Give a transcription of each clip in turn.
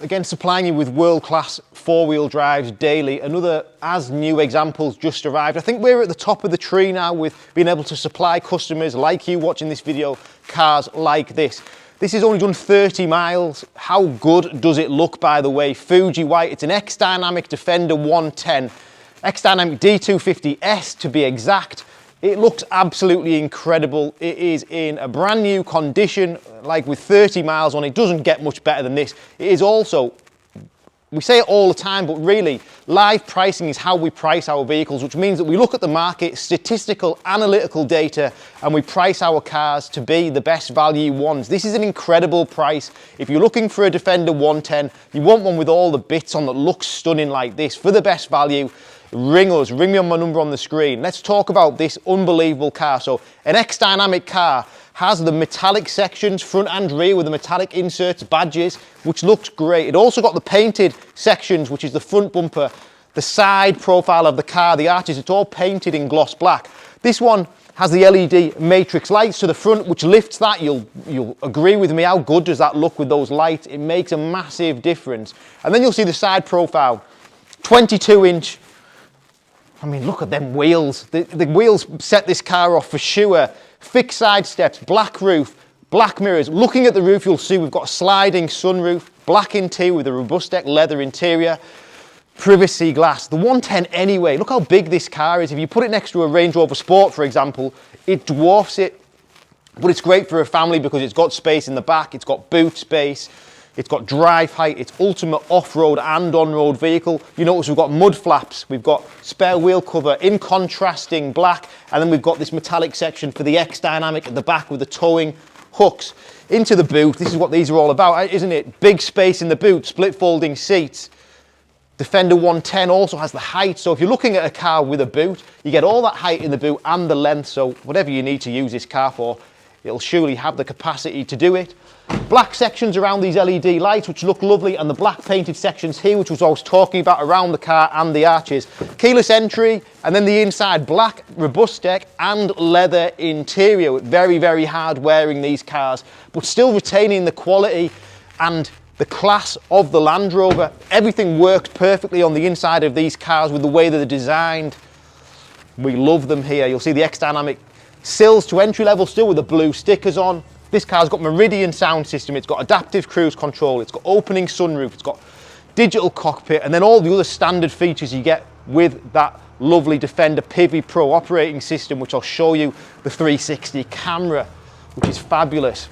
Again, supplying you with world-class four-wheel drives daily. Another as new examples just arrived. I think we're at the top of the tree now with being able to supply customers like you watching this video cars like this. This has only done 30 miles. How good does it look, by the way? Fuji White, it's an X-Dynamic Defender 110, X-Dynamic D250S to be exact. It looks absolutely incredible. It is in a brand new condition, like with 30 miles on it. Doesn't get much better than this. It is also, we say it all the time, but really, live pricing is how we price our vehicles, which means that we look at the market, statistical, analytical data, and we price our cars to be the best value ones. This is an incredible price. If you're looking for a Defender 110, you want one with all the bits on that looks stunning like this, for the best value, ring us, ring me on my number on the screen. Let's talk about this unbelievable car. So an X-Dynamic car has the metallic sections, front and rear, with the metallic inserts, badges, which looks great. It also got the painted sections, which is the front bumper, the side profile of the car, the arches, it's all painted in gloss black. This one has the LED matrix lights to the front, which lifts that. You'll agree with me, how good does that look with those lights? It makes a massive difference. And then you'll see the side profile, 22-inch. I mean, look at them wheels. The wheels set this car off for sure. Fixed side steps, black roof, black mirrors. Looking at the roof, you'll see we've got a sliding sunroof, black interior with a robust deck leather interior, privacy glass. The 110 anyway, look how big this car is. If you put it next to a Range Rover Sport, for example, it dwarfs it. But it's great for a family because it's got space in the back, it's got boot space, it's got drive height, it's ultimate off-road and on-road vehicle. You notice we've got mud flaps, we've got spare wheel cover in contrasting black, and then we've got this metallic section for the X-Dynamic at the back with the towing hooks. Into the boot, this is what these are all about, isn't it? Big space in the boot, split folding seats. Defender 110 also has the height, so if you're looking at a car with a boot, you get all that height in the boot and the length, so whatever you need to use this car for, it'll surely have the capacity to do it. Black sections around these LED lights, which look lovely, and the black painted sections here, which was what I was talking about, around the car and the arches. Keyless entry, and then the inside, black robust deck and leather interior. Very, very hard wearing, these cars, but still retaining the quality and the class of the Land Rover. Everything works perfectly on the inside of these cars with the way that they're designed. We love them here. You'll see the X-Dynamic sills to entry level still with the blue stickers on. This car's got Meridian sound system, it's got adaptive cruise control, it's got opening sunroof, it's got digital cockpit, and then all the other standard features you get with that lovely Defender Pivi Pro operating system, which I'll show you, the 360 camera, which is fabulous.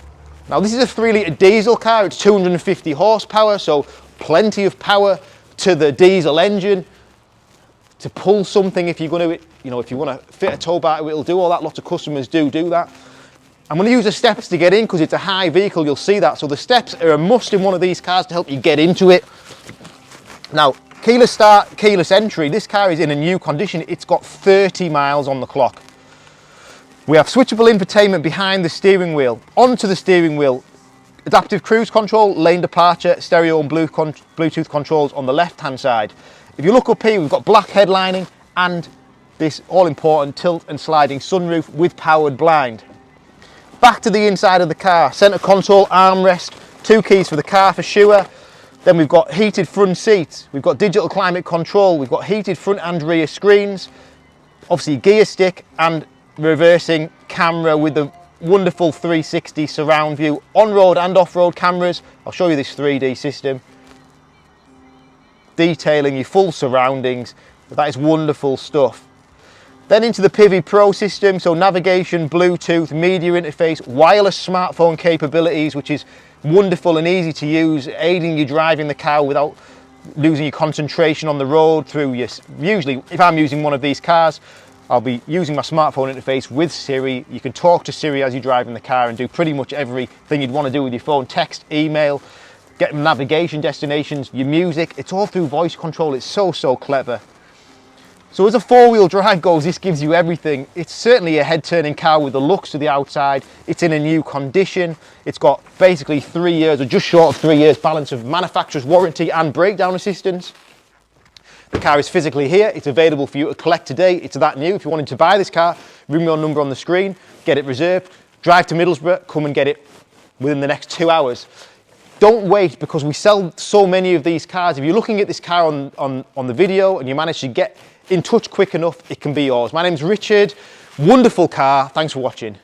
Now this is a 3-litre diesel car, it's 250 horsepower, so plenty of power to the diesel engine to pull something. If you're going to, if you want to fit a tow bar, it'll do all that. Lots of customers do that. I'm going to use the steps to get in because it's a high vehicle, you'll see that. So the steps are a must in one of these cars to help you get into it. Now, keyless start, keyless entry. This car is in a new condition. It's got 30 miles on the clock. We have switchable infotainment behind the steering wheel. Onto the steering wheel, adaptive cruise control, lane departure, stereo and Bluetooth controls on the left-hand side. If you look up here, we've got black headlining and this all-important tilt and sliding sunroof with powered blind. Back to the inside of the car, center console, armrest, 2 keys for the car for sure. Then we've got heated front seats, we've got digital climate control, we've got heated front and rear screens, obviously gear stick and reversing camera with the wonderful 360 surround view, on-road and off-road cameras. I'll show you this 3D system, detailing your full surroundings. That is wonderful stuff. Then into the Pivi Pro system, so navigation, Bluetooth, media interface, wireless smartphone capabilities, which is wonderful and easy to use, aiding you driving the car without losing your concentration on the road through your, usually if I'm using one of these cars, I'll be using my smartphone interface with Siri. You can talk to Siri as you drive in the car and do pretty much everything you'd want to do with your phone, text, email, get navigation destinations, your music, it's all through voice control. It's so clever. So as a 4-wheel drive goes, this gives you everything. It's certainly a head-turning car with the looks to the outside. It's in a new condition. It's got basically 3 years, or just short of 3 years, balance of manufacturer's warranty and breakdown assistance. The car is physically here. It's available for you to collect today. It's that new. If you wanted to buy this car, ring me on number on the screen, get it reserved, drive to Middlesbrough, come and get it within the next 2 hours. don't wait, because we sell so many of these cars. If you're looking at this car on the video and you manage to get in touch quick enough, it can be yours. My name's Richard. Wonderful car. Thanks for watching.